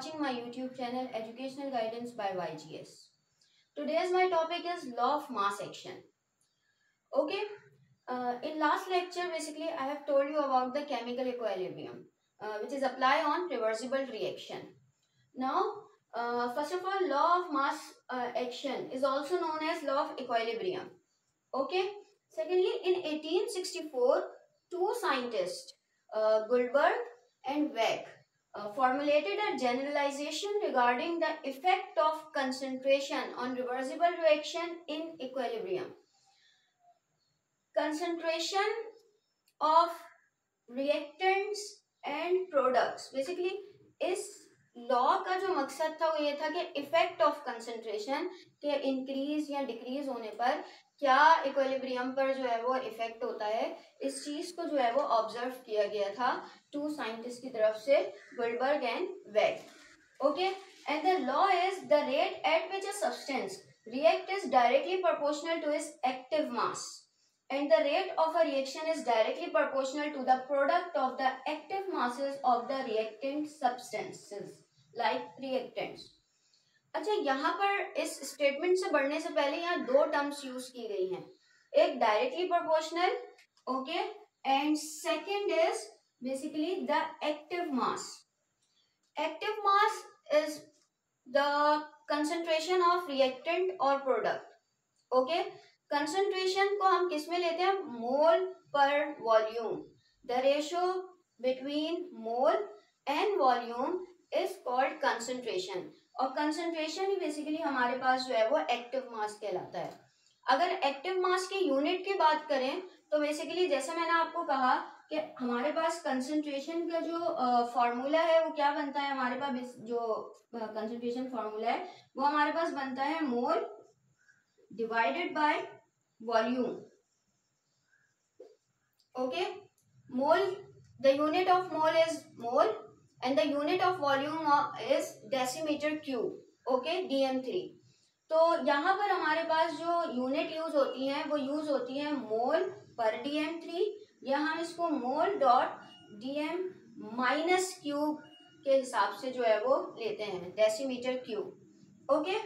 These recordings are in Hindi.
watching my YouTube channel Educational Guidance by YGS. Today's my topic is law of mass action. Okay, in last lecture basically I have told you about the chemical equilibrium which is apply on reversible reaction. Now first of all, law of mass action is also known as law of equilibrium. Okay, secondly, in 1864 two scientists Guldberg and Weck formulated a generalization regarding the effect of concentration on reversible reaction in equilibrium. Concentration of reactants and products, basically इस लॉ का जो मकसद था वो ये था कि इफेक्ट ऑफ कंसंट्रेशन के इंक्रीज या डिक्रीज होने पर क्या इक्विलिब्रियम पर जो है वो इफेक्ट होता है, इस चीज को जो है वो ऑब्जर्व किया गया था टू साइंटिस्ट की तरफ से, Guldberg and Waage. Okay, and the law is the rate at which a substance react is directly proportional to its active mass and the rate of a reaction is directly proportional to the product of the active masses of the reactant substances like reactants. अच्छा, यहाँ पर इस स्टेटमेंट से बढ़ने से पहले यहाँ दो टर्म्स यूज की गई हैं, एक directly proportional, okay, and second is basically the active mass. Active mass is the concentration of reactant और प्रोडक्ट. ओके, कंसंट्रेशन को हम किस में लेते हैं, मोल पर volume. The ratio between mole and volume is called concentration, और कंसंट्रेशन ही बेसिकली हमारे पास जो है वो एक्टिव मास कहलाता है. अगर एक्टिव मास की यूनिट की बात करें तो बेसिकली जैसे मैंने आपको कहा कि हमारे पास कंसंट्रेशन का जो फॉर्मूला है वो क्या बनता है, हमारे पास जो कंसंट्रेशन फॉर्मूला है वो हमारे पास बनता है मोल divided by volume. Okay, mole, the unit of mole is mole and the unit of volume is decimeter cube. Okay, dm3. तो यहाँ पर हमारे पास जो यूनिट यूज होती हैं वो यूज होती है मोल पर dm3, या हम इसको मोल डॉट dm माइनस क्यूब के हिसाब से जो है वो लेते हैं, decimetre cube. Okay,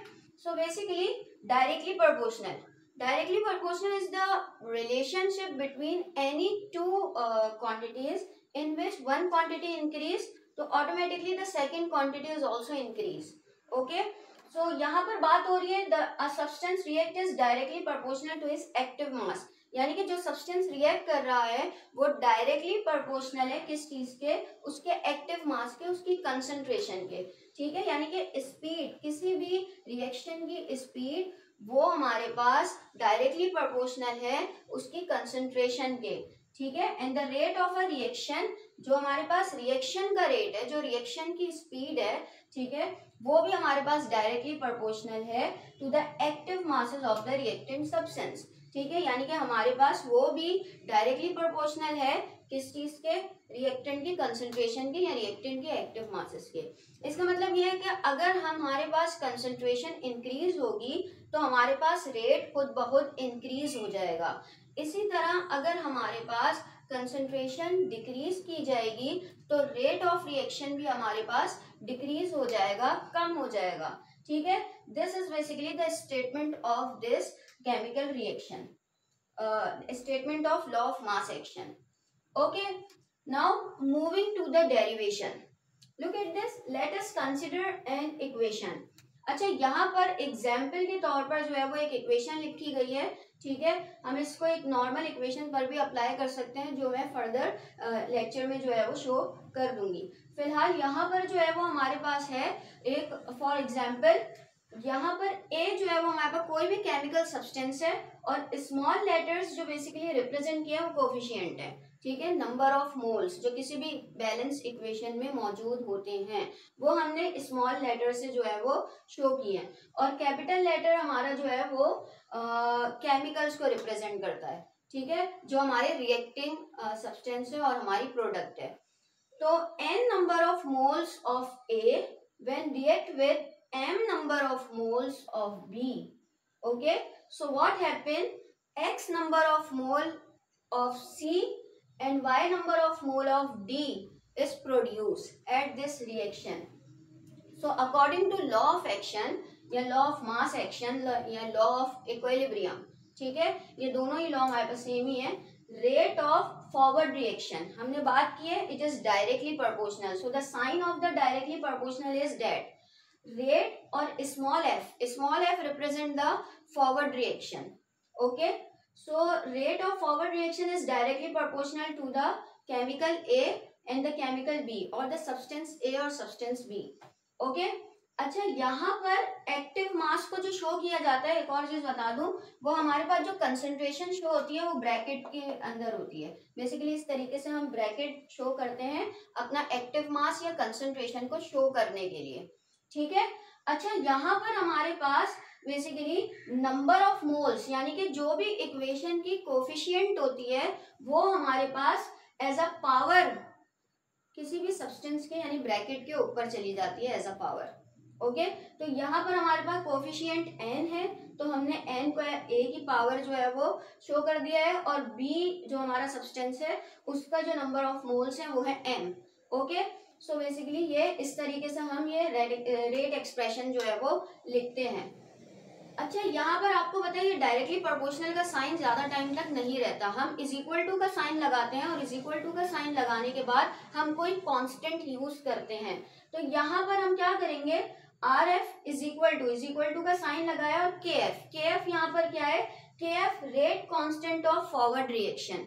so basically directly proportional is the relationship between any two quantities in which one quantity increase, so automatically the second quantity is also increase. Okay, so यहाँ पर बात हो रही है a substance react is directly proportional to its active mass, यानी कि जो सब्सटेंस रिएक्ट कर रहा है वो डायरेक्टली प्रोपोर्शनल है किस चीज के, उसके एक्टिव मास के, उसकी कंसंट्रेशन के. ठीक है, यानी कि स्पीड, किसी भी रिएक्शन की स्पीड वो हमारे पास डायरेक्टली प्रोपोर्शनल है उसकी कंसंट्रेशन के. ठीक है, and the rate of a reaction, जो हमारे पास रिएक्शन का रेट है, जो रिएक्शन की स्पीड है, ठीक है, वो भी हमारे पास डायरेक्टली प्रोपोर्शनल है to the active masses of the reactant substance. ठीक है, यानी कि हमारे पास वो भी डायरेक्टली प्रोपोर्शनल है किस चीज के, रिएक्टेंट की कंसंट्रेशन के या रिएक्टेंट के एक्टिव मासेस के. इसका मतलब ये है कि अगर हमारे पास कंसंट्रेशन इंक्रीज होगी तो हमारे पास रेट खुद ब खुद इंक्रीज हो जाएगा. इसी तरह अगर हमारे पास कंसंट्रेशन डिक्रीज की जाएगी तो रेट ऑफ रिएक्शन भी हमारे पास डिक्रीज हो जाएगा, कम हो जाएगा. ठीक है, this is basically the statement of this chemical reaction, statement of law of mass action. Okay, now moving to the derivation. Look at this, let us consider an equation. अच्छा, यहाँ पर एग्जाम्पल के तौर पर जो है वो एक इक्वेशन लिखी गई है. ठीक है, हम इसको एक नॉर्मल इक्वेशन पर भी अप्लाई कर सकते हैं जो मैं फर्दर लेक्चर में जो है वो शो कर दूंगी. फिलहाल यहाँ पर जो है वो हमारे पास है एक, फॉर एग्जाम्पल यहाँ पर ए जो है वो हमारे पास कोई भी केमिकल सब्सटेंस है और स्मॉल लेटर्स जो बेसिकली रिप्रेजेंट किया वो कोफिशिएंट है. ठीक है, नंबर ऑफ मोल्स जो किसी भी बैलेंस इक्वेशन में मौजूद होते हैं वो हमने स्मॉल लेटर से जो है वो शो किए हैं, और कैपिटल लेटर हमारा जो है वो केमिकल्स को रिप्रेजेंट करता है. ठीक है, जो हमारे रिएक्टिंग सब्सटेंस है और हमारी प्रोडक्ट है. तो n number of moles of A when react with m number of moles of B. Okay, so what happened, x number of mole of C and y number of mole of D is produced at this reaction. So according to law of action या लॉ ऑफ मास एक्शन या लॉ ऑफ इक्विलिब्रियम, ठीक है, ये दोनों ही लॉ हमारे पास सेम ही है। रेट ऑफ फॉरवर्ड रिएक्शन हमने बात की है, it is directly proportional, so the sign of the directly proportional is that rate और small f represent the forward reaction, okay. So rate of forward reaction is directly proportional to the chemical A and the chemical B और द सब्सटेंस ए और सब्सटेंस बी, ओके। अच्छा, यहाँ पर एक्टिव मास को जो शो किया जाता है, एक और चीज बता दूं, वो हमारे पास जो कंसंट्रेशन शो होती है वो ब्रैकेट के अंदर होती है। बेसिकली इस तरीके से हम ब्रैकेट शो करते हैं अपना एक्टिव मास या कंसंट्रेशन को शो करने के लिए, ठीक है। अच्छा, यहाँ पर हमारे पास बेसिकली नंबर ऑफ मोल्स यानी कि जो भी इक्वेशन की कोफिशिएंट होती है वो हमारे पास एज अ पावर किसी भी सब्सटेंस के यानी ब्रैकेट के ऊपर चली जाती है एज अ पावर, ओके। तो यहाँ पर हमारे पास कोफिशिएंट n है, तो हमने n को a की पावर जो है वो शो कर दिया है, और b जो हमारा सब्सटेंस है उसका जो नंबर ऑफ मोल्स है वो है m, ओके। सो बेसिकली ये इस तरीके से हम ये रेट एक्सप्रेशन जो है वो लिखते हैं। अच्छा, यहाँ पर आपको बताइए डायरेक्टली प्रोपोर्शनल का साइन ज्यादा टाइम तक नहीं रहता, हम इज इक्वल टू का साइन लगाते हैं और इज इक्वल टू का साइन लगाने के बाद हम कोई कांस्टेंट यूज करते हैं। तो यहाँ पर हम क्या करेंगे, R F is equal to का साइन लगाया और के एफ यहाँ पर क्या है, K F rate constant of forward reaction,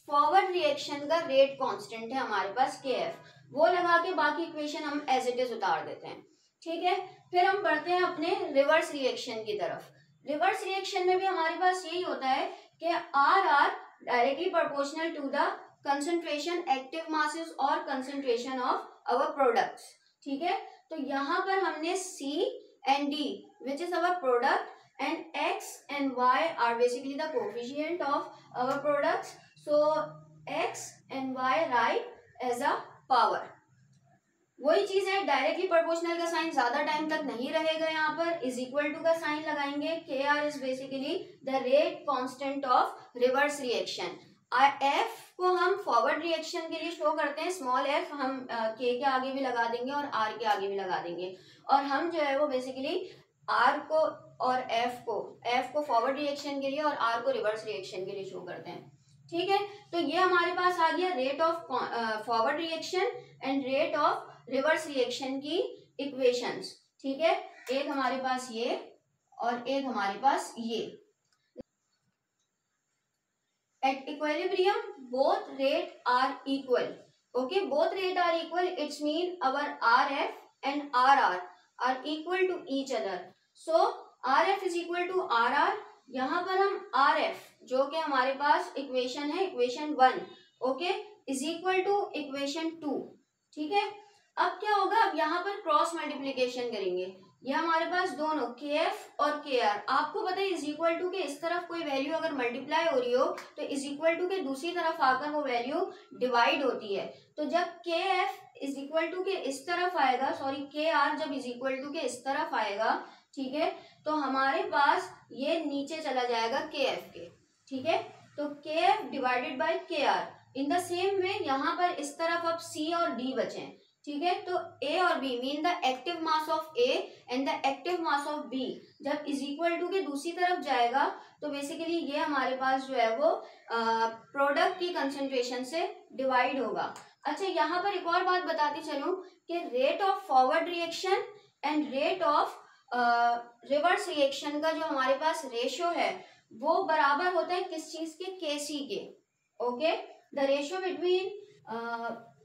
forward reaction का रेट कांस्टेंट है हमारे पास के एफ, वो लगा के बाकी इक्वेशन हम एज इट इज उतार देते हैं, ठीक है। फिर हम बढ़ते हैं अपने रिवर्स रिएक्शन की तरफ। रिवर्स रिएक्शन में भी हमारे पास यही होता है कि R directly proportional to the concentration active masses और कंसंट्रेशन ऑफ अवर प्रोडक्ट्स, ठीक है। तो यहाँ पर हमने C and D which is our product and X and Y are basically the coefficient of our products, so X and Y write as a power। वही चीज है, डायरेक्टली प्रोपोर्शनल का साइन ज्यादा टाइम तक नहीं रहेगा, यहाँ पर इज इक्वल टू का साइन लगाएंगे, K R is basically the rate constant of reverse reaction. F को हम फॉरवर्ड रिएक्शन के लिए शो करते हैं, स्मॉल एफ हम के आगे भी लगा देंगे और आर के आगे भी लगा देंगे, और हम जो है वो बेसिकली आर को और एफ को फॉरवर्ड रिएक्शन के लिए और आर को रिवर्स रिएक्शन के लिए शो करते हैं, ठीक है। तो ये हमारे पास आ गया rate of forward reaction and rate of reverse reaction की इक्वेशंस, ठीक है। एक हमारे पास ये और एक हमारे पास ये। At equilibrium both rate are equal, okay, both rate are equal, it's mean our R F and R R equal to each other. So R F is equal to R R, यहाँ पर हम आर एफ जो कि हमारे पास इक्वेशन है equation 1, okay, is equal to equation 2, ठीक है। अब क्या होगा, अब यहाँ पर क्रॉस मल्टीप्लीकेशन करेंगे, ये हमारे पास दोनों के एफ और के आर, आपको पता है इज इक्वल टू के इस तरफ कोई वैल्यू अगर मल्टीप्लाई हो रही हो तो इज इक्वल टू के दूसरी तरफ आकर वो वैल्यू डिवाइड होती है। तो जब के एफ इज इक्वल टू के इस तरफ आएगा, सॉरी के आर जब इज इक्वल टू के इस तरफ आएगा, ठीक है, तो हमारे पास ये नीचे चला जाएगा के एफ के, ठीक है। तो K F divided by K R. In the same way यहाँ पर इस तरफ अब सी और डी बचे, ठीक है। तो A और B mean the active mass of A and the active mass of B जब इज इक्वल टू के दूसरी तरफ जाएगा तो बेसिकली ये हमारे पास जो है वो प्रोडक्ट की कंसंट्रेशन से डिवाइड होगा। अच्छा, यहाँ पर एक और बात बताती चलूं कि rate of forward reaction and rate of reverse reaction का जो हमारे पास रेशियो है वो बराबर होता है किस चीज के, KC के, okay. The ratio between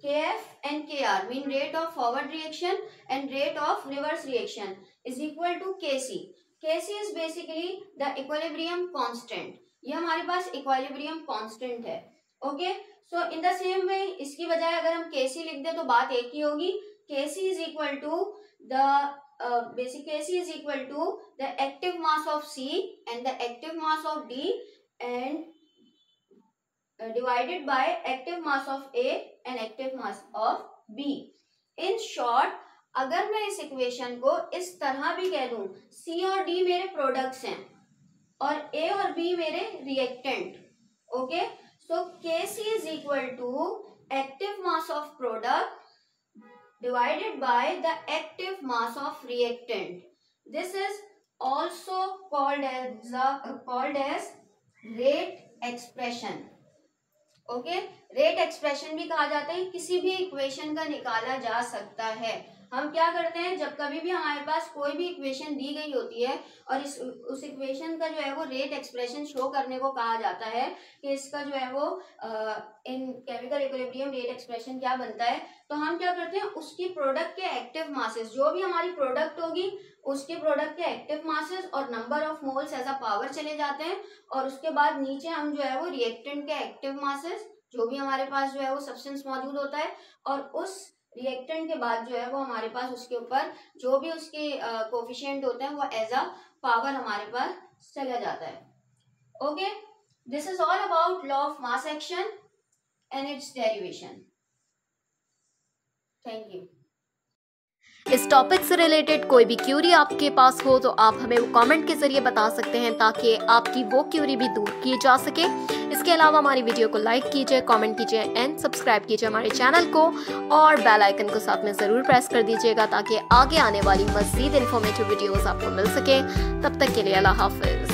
KF and KR mean rate of forward reaction and rate of reverse reaction is equal to KC. KC is basically the equilibrium constant. ये हमारे पास equilibrium constant है, okay? So in the same way इसकी बजाय अगर हम KC लिख दें तो बात एक ही होगी, KC is equal to the basic KC is equal to the active mass of C and the active mass of D and divided by active mass of A and active mass of B. In short, अगर मैं इस इक्वेशन को इस तरह भी कह दूं, C और D मेरे प्रोडक्ट्स हैं और A और B मेरे reactant, okay. So KC is equal to active mass of product divided by the active mass of reactant. This is also called as rate expression. Okay, rate expression भी कहा जाता है, किसी भी इक्वेशन का निकाला जा सकता है। हम क्या करते हैं, जब कभी भी हमारे पास कोई भी इक्वेशन दी गई होती है और उस इक्वेशन का जो है वो रेट एक्सप्रेशन शो करने को कहा जाता है कि इसका जो है वो इन केमिकल इक्विलिब्रियम रेट एक्सप्रेशन क्या बनता है, तो हम क्या करते हैं, उसकी प्रोडक्ट के एक्टिव मासेस, जो भी हमारी प्रोडक्ट होगी उसके प्रोडक्ट के एक्टिव मासेस और number of moles as a power चले जाते हैं, और उसके बाद नीचे हम जो है वो रिएक्टेंट के एक्टिव मासेस, जो भी हमारे पास जो है वो सब्सटेंस मौजूद होता है, और उस रिएक्टेंट के बाद जो है वो हमारे पास उसके ऊपर जो भी उसके कोफिशिएंट होते हैं वो एज अ पावर हमारे पास चला जाता है। Okay, this is all about law of mass action and it's derivation. Thank you. इस टॉपिक से रिलेटेड कोई भी क्यूरी आपके पास हो तो आप हमें वो कमेंट के जरिए बता सकते हैं, ताकि आपकी वो क्यूरी भी दूर की जा सके। इसके अलावा हमारी वीडियो को लाइक कीजिए, कमेंट कीजिए एंड सब्सक्राइब कीजिए हमारे चैनल को, और बेल आइकन को साथ में ज़रूर प्रेस कर दीजिएगा ताकि आगे आने वाली मज़ीद इन्फॉर्मेटिव वीडियोस आपको मिल सके। तब तक के लिए अल्लाह हाफिज़।